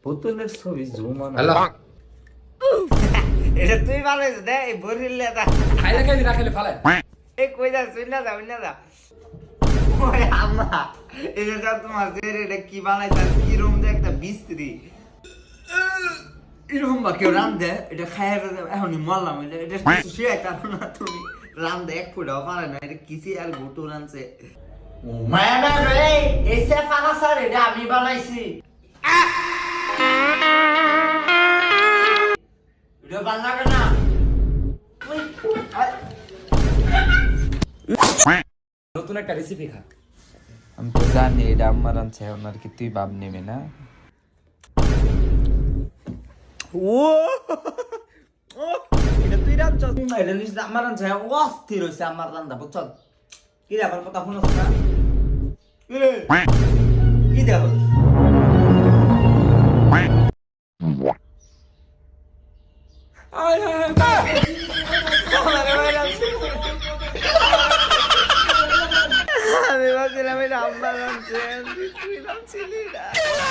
পুতুলের ছবি জুমানো হ্যালো এটা তুই বানাইছ দে এই বরিলে দা খাইলে খাইবি না খাইলে ফালাই এই কই যা শুননা যা ওই আম্মা এটা যা তোমার যে এটা কি বানাইছ কি রুম দে একটা বিস্ত্রি এরকম বা কেউ রান দে এটা খাইয়ে এখনই মরলাম এটা কিছু শিয়াই তার না তুমি রান দে এক ফুটাও পারে না এটা কিসি আর গুটো রানছে মায়ানা রে এসে ফানা স্যার এটা আমি বানাইছি এটা ভালো লাগে না নতুন একটা রেসিপি খা আমি তো জানি এটা আমার আনছে ওনার কি তুই ভাব নেবে না ও এটা তুই রান চল এটা নিস আমার রান যায় অস্থির হইছে আমার রান্দা বুঝছ কি রে আমার কথা শুনছ না কি দেখো আমি ভাবছিলাম এটা আমার রান তুই রান ছিলি না